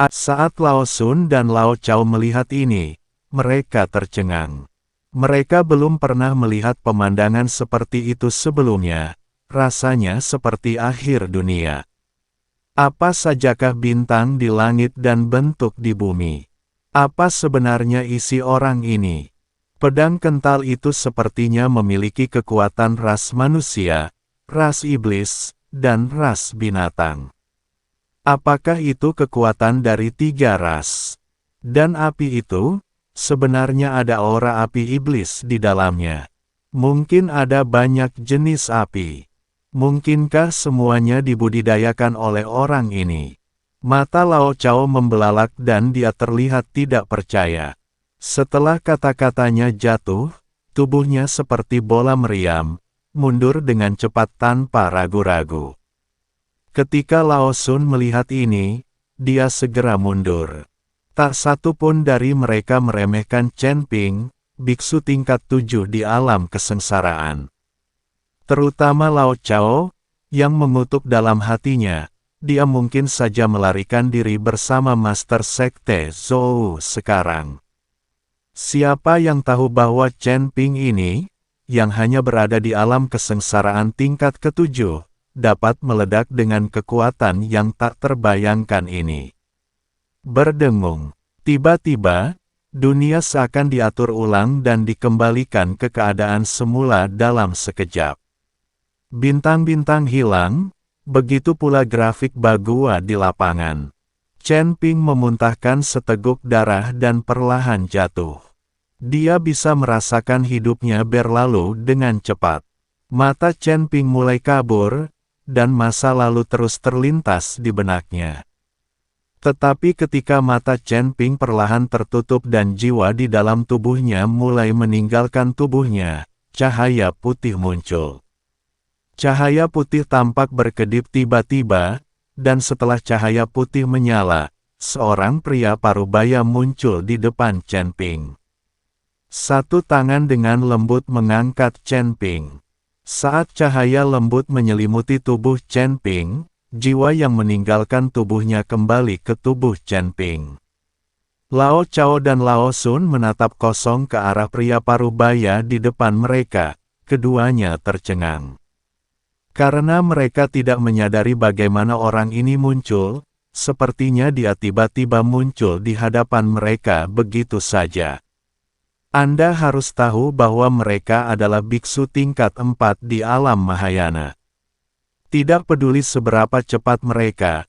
Saat Lao Sun dan Lao Chao melihat ini, mereka tercengang. Mereka belum pernah melihat pemandangan seperti itu sebelumnya, rasanya seperti akhir dunia. Apa sajakah bintang di langit dan bentuk di bumi? Apa sebenarnya isi orang ini? Pedang kental itu sepertinya memiliki kekuatan ras manusia, ras iblis, dan ras binatang. Apakah itu kekuatan dari 3 ras? Dan api itu, sebenarnya ada aura api iblis di dalamnya. Mungkin ada banyak jenis api. Mungkinkah semuanya dibudidayakan oleh orang ini? Mata Lao Chao membelalak dan dia terlihat tidak percaya. Setelah kata-katanya jatuh, tubuhnya seperti bola meriam, mundur dengan cepat tanpa ragu-ragu. Ketika Lao Sun melihat ini, dia segera mundur. Tak satu pun dari mereka meremehkan Chen Ping, biksu tingkat 7 di alam kesengsaraan. Terutama Lao Chao, yang mengutuk dalam hatinya, dia mungkin saja melarikan diri bersama Master Sekte Zhou sekarang. Siapa yang tahu bahwa Chen Ping ini, yang hanya berada di alam kesengsaraan tingkat ke-7, dapat meledak dengan kekuatan yang tak terbayangkan ini. Berdengung. Tiba-tiba, dunia seakan diatur ulang dan dikembalikan ke keadaan semula dalam sekejap. Bintang-bintang hilang, begitu pula grafik Bagua di lapangan. Chen Ping memuntahkan seteguk darah dan perlahan jatuh. Dia bisa merasakan hidupnya berlalu dengan cepat. Mata Chen Ping mulai kabur, dan masa lalu terus terlintas di benaknya. Tetapi ketika mata Chen Ping perlahan tertutup dan jiwa di dalam tubuhnya mulai meninggalkan tubuhnya, cahaya putih muncul. Cahaya putih tampak berkedip tiba-tiba, dan setelah cahaya putih menyala, seorang pria parubaya muncul di depan Chen Ping. Satu tangan dengan lembut mengangkat Chen Ping. Saat cahaya lembut menyelimuti tubuh Chen Ping, jiwa yang meninggalkan tubuhnya kembali ke tubuh Chen Ping. Lao Chao dan Lao Sun menatap kosong ke arah pria parubaya di depan mereka, keduanya tercengang. Karena mereka tidak menyadari bagaimana orang ini muncul, sepertinya dia tiba-tiba muncul di hadapan mereka begitu saja. Anda harus tahu bahwa mereka adalah biksu tingkat 4 di alam Mahayana. Tidak peduli seberapa cepat mereka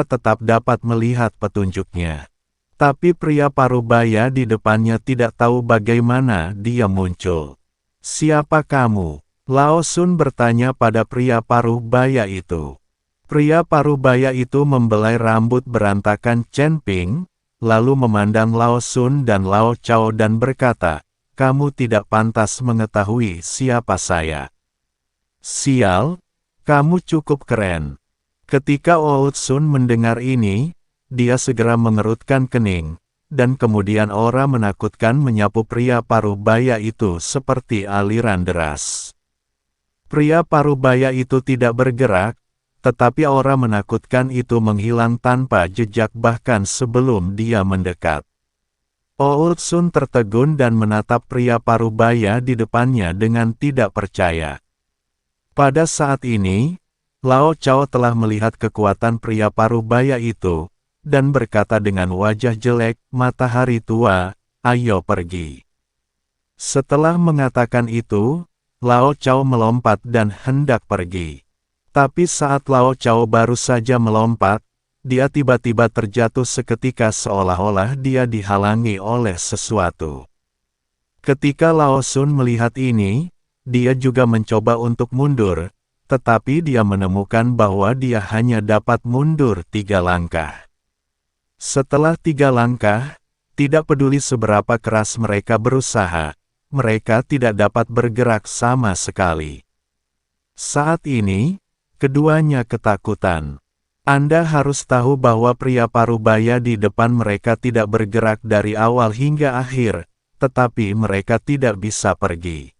tetap dapat melihat petunjuknya. Tapi pria parubaya di depannya tidak tahu bagaimana dia muncul. Siapa kamu? Lao Sun bertanya pada pria parubaya itu. Pria parubaya itu membelai rambut berantakan Chen Ping, lalu memandang Lao Sun dan Lao Chao dan berkata, "Kamu tidak pantas mengetahui siapa saya." "Sial, kamu cukup keren." Ketika Lao Sun mendengar ini, dia segera mengerutkan kening, dan kemudian aura menakutkan menyapu pria parubaya itu seperti aliran deras. Pria parubaya itu tidak bergerak, tetapi aura menakutkan itu menghilang tanpa jejak bahkan sebelum dia mendekat. Lao Sun tertegun dan menatap pria parubaya di depannya dengan tidak percaya. Pada saat ini, Lao Chao telah melihat kekuatan pria parubaya itu, dan berkata dengan wajah jelek, "Matahari tua, ayo pergi." Setelah mengatakan itu, Lao Chao melompat dan hendak pergi. Tapi saat Lao Chao baru saja melompat, dia tiba-tiba terjatuh seketika seolah-olah dia dihalangi oleh sesuatu. Ketika Lao Sun melihat ini, dia juga mencoba untuk mundur, tetapi dia menemukan bahwa dia hanya dapat mundur 3 langkah. Setelah 3 langkah, tidak peduli seberapa keras mereka berusaha, mereka tidak dapat bergerak sama sekali. Saat ini, keduanya ketakutan. Anda harus tahu bahwa pria parubaya di depan mereka tidak bergerak dari awal hingga akhir, tetapi mereka tidak bisa pergi.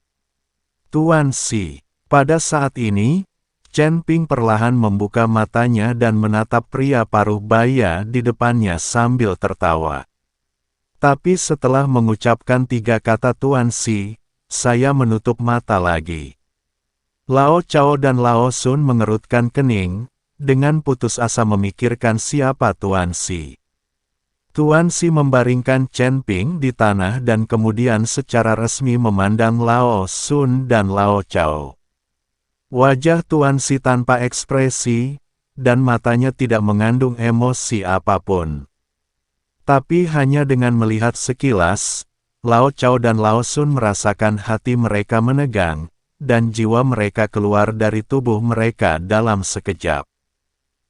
Tuan Si, pada saat ini, Chen Ping perlahan membuka matanya dan menatap pria paruh baya di depannya sambil tertawa. Tapi setelah mengucapkan 3 kata Tuan Si, saya menutup mata lagi. Lao Chao dan Lao Sun mengerutkan kening, dengan putus asa memikirkan siapa Tuan Si. Tuan Si membaringkan Chen Ping di tanah dan kemudian secara resmi memandang Lao Sun dan Lao Chao. Wajah Tuan Si tanpa ekspresi, dan matanya tidak mengandung emosi apapun. Tapi hanya dengan melihat sekilas, Lao Chao dan Lao Sun merasakan hati mereka menegang, dan jiwa mereka keluar dari tubuh mereka dalam sekejap.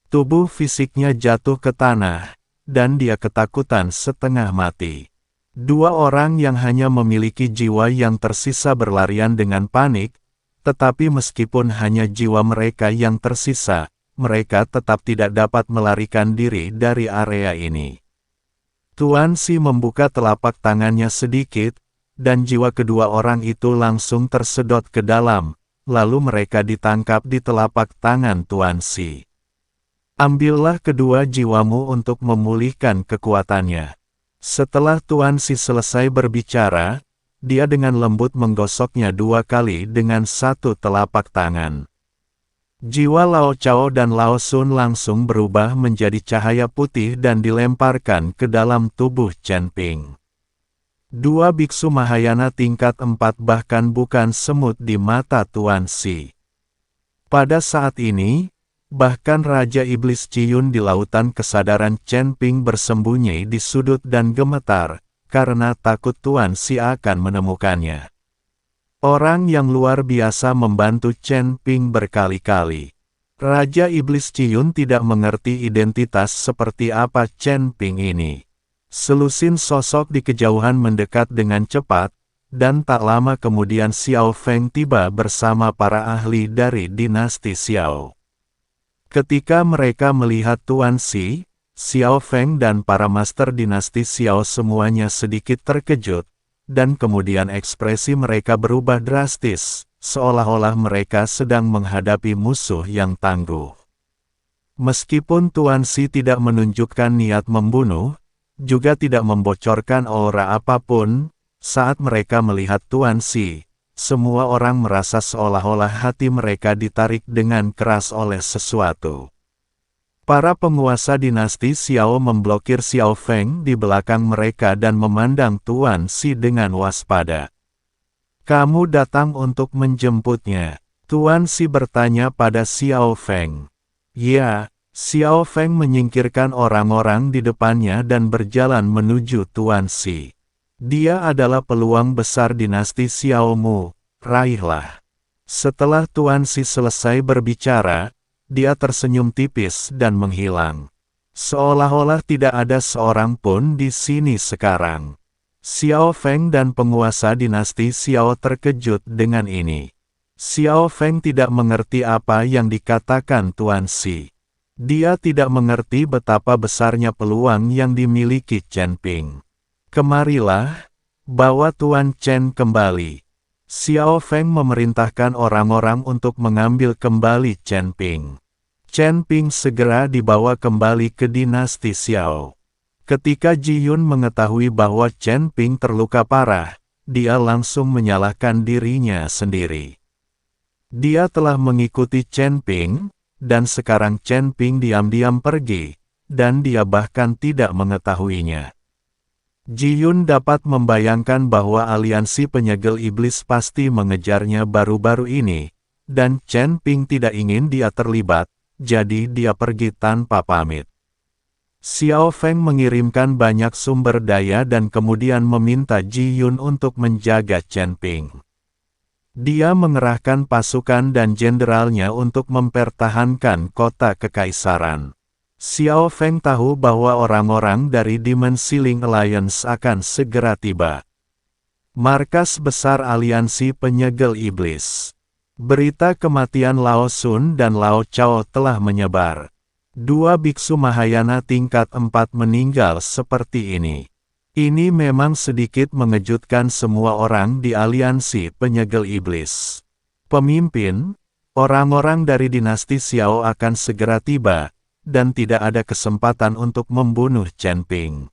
Tubuh fisiknya jatuh ke tanah, dan dia ketakutan setengah mati. 2 orang yang hanya memiliki jiwa yang tersisa berlarian dengan panik, tetapi meskipun hanya jiwa mereka yang tersisa, mereka tetap tidak dapat melarikan diri dari area ini. Tuan Si membuka telapak tangannya sedikit, dan jiwa kedua orang itu langsung tersedot ke dalam, lalu mereka ditangkap di telapak tangan Tuan Si. Ambillah kedua jiwamu untuk memulihkan kekuatannya. Setelah Tuan Si selesai berbicara, dia dengan lembut menggosoknya 2 kali dengan 1 telapak tangan. Jiwa Lao Chao dan Lao Sun langsung berubah menjadi cahaya putih dan dilemparkan ke dalam tubuh Chen Ping. 2 biksu Mahayana tingkat 4 bahkan bukan semut di mata Tuan Si. Pada saat ini, bahkan Raja Iblis Ciyun di lautan kesadaran Chen Ping bersembunyi di sudut dan gemetar, karena takut Tuan Si akan menemukannya. Orang yang luar biasa membantu Chen Ping berkali-kali. Raja Iblis Ciyun tidak mengerti identitas seperti apa Chen Ping ini. Selusin sosok di kejauhan mendekat dengan cepat, dan tak lama kemudian Xiao Feng tiba bersama para ahli dari dinasti Xiao. Ketika mereka melihat Tuan Si, Xiao Feng dan para master dinasti Xiao semuanya sedikit terkejut, dan kemudian ekspresi mereka berubah drastis, seolah-olah mereka sedang menghadapi musuh yang tangguh. Meskipun Tuan Si tidak menunjukkan niat membunuh, juga tidak membocorkan aura apapun, saat mereka melihat Tuan Si, semua orang merasa seolah-olah hati mereka ditarik dengan keras oleh sesuatu. Para penguasa dinasti Xiao memblokir Xiao Feng di belakang mereka dan memandang Tuan Si dengan waspada. "Kamu datang untuk menjemputnya?" Tuan Si bertanya pada Xiao Feng. "Ya." Xiao Feng menyingkirkan orang-orang di depannya dan berjalan menuju Tuan Si. "Dia adalah peluang besar dinasti Xiao Mu, raihlah." Setelah Tuan Si selesai berbicara, dia tersenyum tipis dan menghilang. Seolah-olah tidak ada seorang pun di sini sekarang. Xiao Feng dan penguasa dinasti Xiao terkejut dengan ini. Xiao Feng tidak mengerti apa yang dikatakan Tuan Si. Dia tidak mengerti betapa besarnya peluang yang dimiliki Chen Ping. "Kemarilah, bawa Tuan Chen kembali." Xiao Feng memerintahkan orang-orang untuk mengambil kembali Chen Ping. Chen Ping segera dibawa kembali ke dinasti Xiao. Ketika Ji Yun mengetahui bahwa Chen Ping terluka parah, dia langsung menyalahkan dirinya sendiri. Dia telah mengikuti Chen Ping, dan sekarang Chen Ping diam-diam pergi, dan dia bahkan tidak mengetahuinya. Ji Yun dapat membayangkan bahwa aliansi penyegel iblis pasti mengejarnya baru-baru ini, dan Chen Ping tidak ingin dia terlibat, jadi dia pergi tanpa pamit. Xiao Feng mengirimkan banyak sumber daya dan kemudian meminta Ji Yun untuk menjaga Chen Ping. Dia mengerahkan pasukan dan jenderalnya untuk mempertahankan kota kekaisaran. Xiao Feng tahu bahwa orang-orang dari Demon Ceiling Alliance akan segera tiba. Markas besar aliansi penyegel iblis. Berita kematian Lao Sun dan Lao Chao telah menyebar. 2 biksu Mahayana tingkat 4 meninggal seperti ini. Ini memang sedikit mengejutkan semua orang di aliansi penyegel iblis. Pemimpin, Orang-orang dari dinasti Xiao akan segera tiba, dan tidak ada kesempatan untuk membunuh Chen Ping.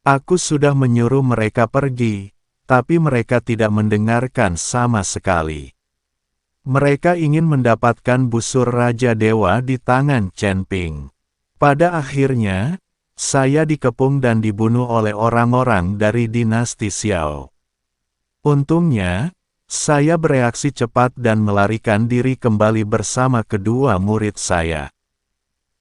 Aku sudah menyuruh mereka pergi, tapi mereka tidak mendengarkan sama sekali. Mereka ingin mendapatkan busur Raja Dewa di tangan Chen Ping. Pada akhirnya, saya dikepung dan dibunuh oleh orang-orang dari dinasti Xiao. Untungnya, saya bereaksi cepat dan melarikan diri kembali bersama kedua murid saya.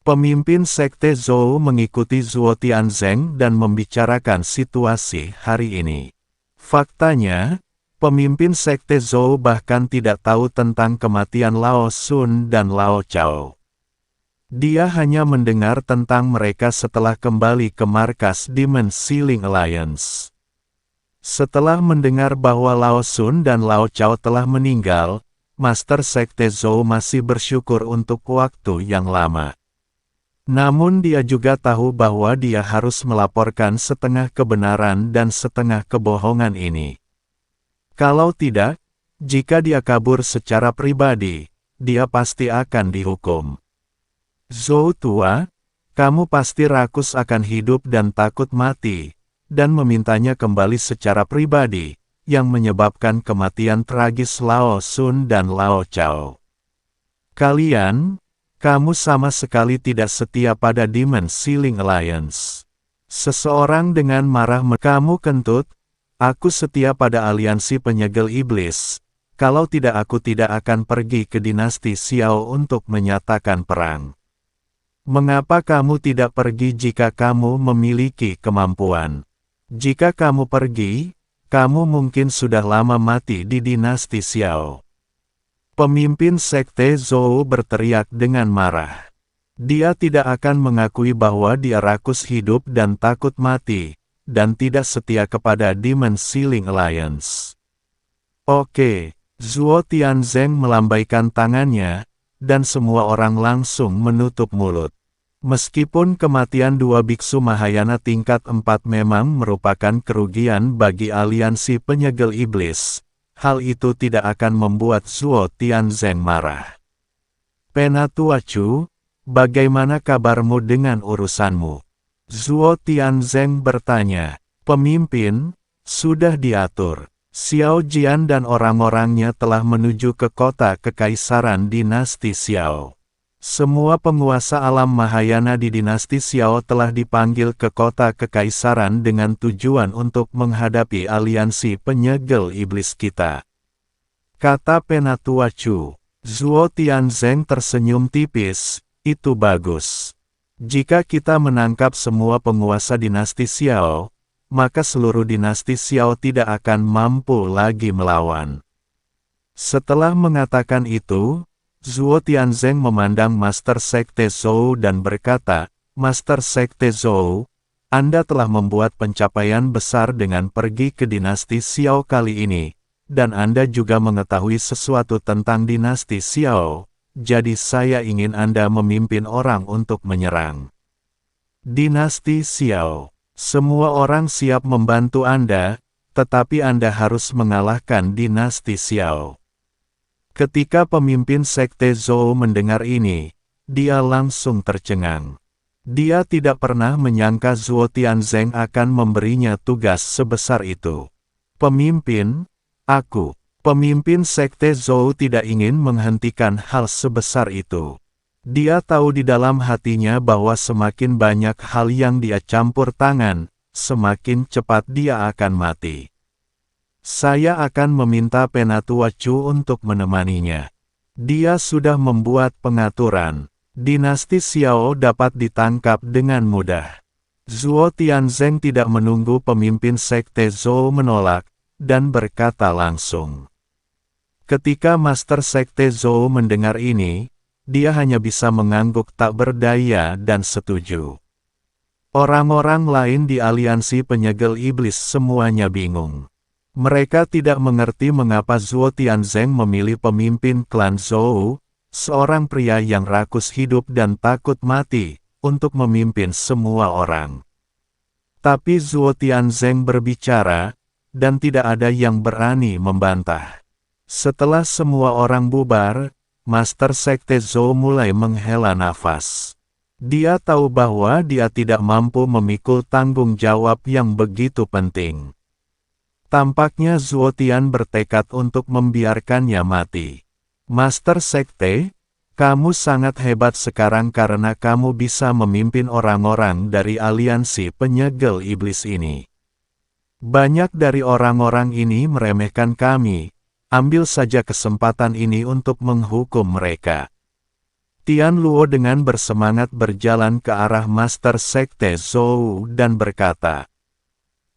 Pemimpin Sekte Zhou mengikuti Zhuo Tianzeng dan membicarakan situasi hari ini. Faktanya, pemimpin Sekte Zhou bahkan tidak tahu tentang kematian Lao Sun dan Lao Chao. Dia hanya mendengar tentang mereka setelah kembali ke markas Demon Sealing Alliance. Setelah mendengar bahwa Lao Sun dan Lao Chao telah meninggal, Master Sekte Zhou masih bersyukur untuk waktu yang lama. Namun dia juga tahu bahwa dia harus melaporkan setengah kebenaran dan setengah kebohongan ini. Kalau tidak, jika dia kabur secara pribadi, dia pasti akan dihukum. Zhou tua, kamu pasti rakus akan hidup dan takut mati, dan memintanya kembali secara pribadi, yang menyebabkan kematian tragis Lao Sun dan Lao Chao. Kamu sama sekali tidak setia pada Demon Sealing Alliance. Seseorang dengan marah kamu kentut, aku setia pada aliansi penyegel iblis, kalau tidak aku tidak akan pergi ke dinasti Xiao untuk menyatakan perang. Mengapa kamu tidak pergi jika kamu memiliki kemampuan? Jika kamu pergi, kamu mungkin sudah lama mati di dinasti Xiao. Pemimpin Sekte Zhou berteriak dengan marah. Dia tidak akan mengakui bahwa dia rakus hidup dan takut mati, dan tidak setia kepada Demon Sealing Alliance. Oke, Zhuo Tianzeng melambaikan tangannya, dan semua orang langsung menutup mulut. Meskipun kematian dua biksu Mahayana tingkat 4 memang merupakan kerugian bagi aliansi penyegel iblis, hal itu tidak akan membuat Zhuo Tianzeng marah. Penatua Chu, bagaimana kabarmu dengan urusanmu? Zhuo Tianzeng bertanya. Pemimpin, sudah diatur. Xiao Jian dan orang-orangnya telah menuju ke kota kekaisaran dinasti Xiao. Semua penguasa alam Mahayana di dinasti Xiao telah dipanggil ke kota kekaisaran dengan tujuan untuk menghadapi aliansi penyegel iblis kita. Kata Penatua Chu. Zhuo Tianzeng tersenyum tipis, itu bagus. Jika kita menangkap semua penguasa dinasti Xiao, maka seluruh dinasti Xiao tidak akan mampu lagi melawan. Setelah mengatakan itu, Zhuo Tianzeng memandang Master Sekte Zhou dan berkata, Master Sekte Zhou, Anda telah membuat pencapaian besar dengan pergi ke dinasti Xiao kali ini, dan Anda juga mengetahui sesuatu tentang dinasti Xiao, jadi saya ingin Anda memimpin orang untuk menyerang dinasti Xiao. Semua orang siap membantu Anda, tetapi Anda harus mengalahkan dinasti Xiao. Ketika pemimpin Sekte Zhou mendengar ini, dia langsung tercengang. Dia tidak pernah menyangka Zhuo Tianzeng akan memberinya tugas sebesar itu. Pemimpin Sekte Zhou tidak ingin menghentikan hal sebesar itu. Dia tahu di dalam hatinya bahwa semakin banyak hal yang dia campur tangan, semakin cepat dia akan mati. Saya akan meminta Penatua Chu untuk menemaninya. Dia sudah membuat pengaturan. Dinasti Xiao dapat ditangkap dengan mudah. Zhuo Tianzeng tidak menunggu pemimpin Sekte Zhou menolak, dan berkata langsung. Ketika Master Sekte Zhou mendengar ini, dia hanya bisa mengangguk tak berdaya dan setuju. Orang-orang lain di aliansi penyegel iblis semuanya bingung. Mereka tidak mengerti mengapa Zhuo Tianzeng memilih pemimpin klan Zhou, seorang pria yang rakus hidup dan takut mati, untuk memimpin semua orang. Tapi Zhuo Tianzeng berbicara, dan tidak ada yang berani membantah. Setelah semua orang bubar, Master Sekte Zhou mulai menghela nafas. Dia tahu bahwa dia tidak mampu memikul tanggung jawab yang begitu penting. Tampaknya Zuo Tian bertekad untuk membiarkannya mati. Master Sekte, kamu sangat hebat sekarang karena kamu bisa memimpin orang-orang dari aliansi penyegel iblis ini. Banyak dari orang-orang ini meremehkan kami, ambil saja kesempatan ini untuk menghukum mereka. Tian Luo dengan bersemangat berjalan ke arah Master Sekte Zhou dan berkata.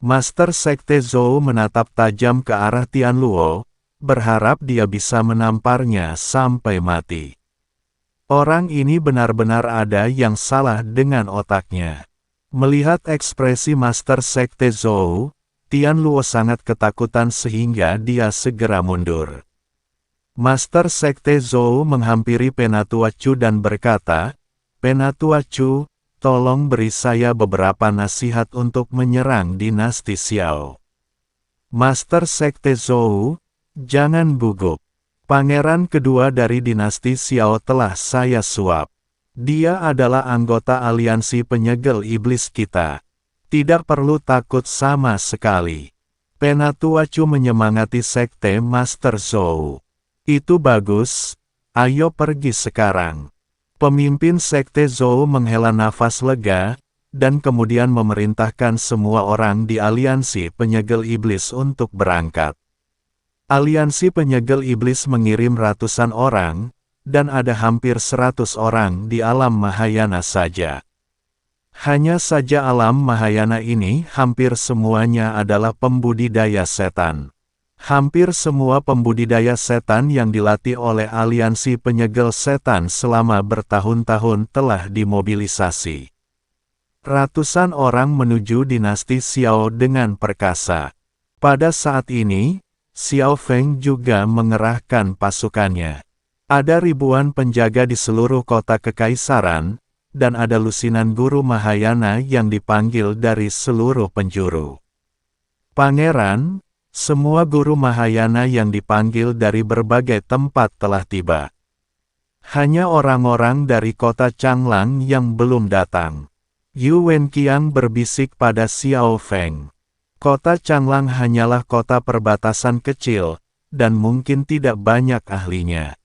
Master Sekte Zhou menatap tajam ke arah Tian Luo, berharap dia bisa menamparnya sampai mati. Orang ini benar-benar ada yang salah dengan otaknya. Melihat ekspresi Master Sekte Zhou, Tian Luo sangat ketakutan sehingga dia segera mundur. Master Sekte Zhou menghampiri Penatua Chu dan berkata, Penatua Chu, tolong beri saya beberapa nasihat untuk menyerang dinasti Xiao. Master Sekte Zhou, jangan gugup. Pangeran kedua dari dinasti Xiao telah saya suap. Dia adalah anggota aliansi penyegel iblis kita. Tidak perlu takut sama sekali. Penatua Chu menyemangati Sekte Master Zhou. Itu bagus, ayo pergi sekarang. Pemimpin Sekte Zhou menghela nafas lega, dan kemudian memerintahkan semua orang di aliansi penyegel iblis untuk berangkat. Aliansi penyegel iblis mengirim ratusan orang, dan ada hampir 100 orang di alam Mahayana saja. Hanya saja alam Mahayana ini hampir semuanya adalah pembudidaya setan. Hampir semua pembudidaya setan yang dilatih oleh aliansi penyegel setan selama bertahun-tahun telah dimobilisasi. Ratusan orang menuju dinasti Xiao dengan perkasa. Pada saat ini, Xiao Feng juga mengerahkan pasukannya. Ada ribuan penjaga di seluruh kota kekaisaran, dan ada lusinan guru Mahayana yang dipanggil dari seluruh penjuru. Pangeran, semua guru Mahayana yang dipanggil dari berbagai tempat telah tiba. Hanya orang-orang dari kota Changlang yang belum datang. Yu Wenqiang berbisik pada Xiao Feng. Kota Changlang hanyalah kota perbatasan kecil, dan mungkin tidak banyak ahlinya.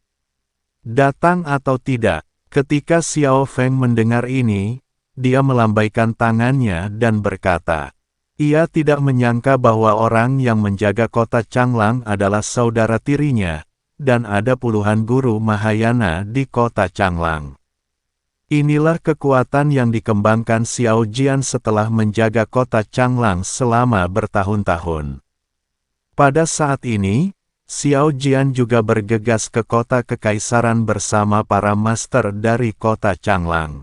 Datang atau tidak, ketika Xiao Feng mendengar ini, dia melambaikan tangannya dan berkata, ia tidak menyangka bahwa orang yang menjaga kota Changlang adalah saudara tirinya, dan ada puluhan guru Mahayana di kota Changlang. Inilah kekuatan yang dikembangkan Xiao Jian setelah menjaga kota Changlang selama bertahun-tahun. Pada saat ini, Xiao Jian juga bergegas ke kota kekaisaran bersama para master dari kota Changlang.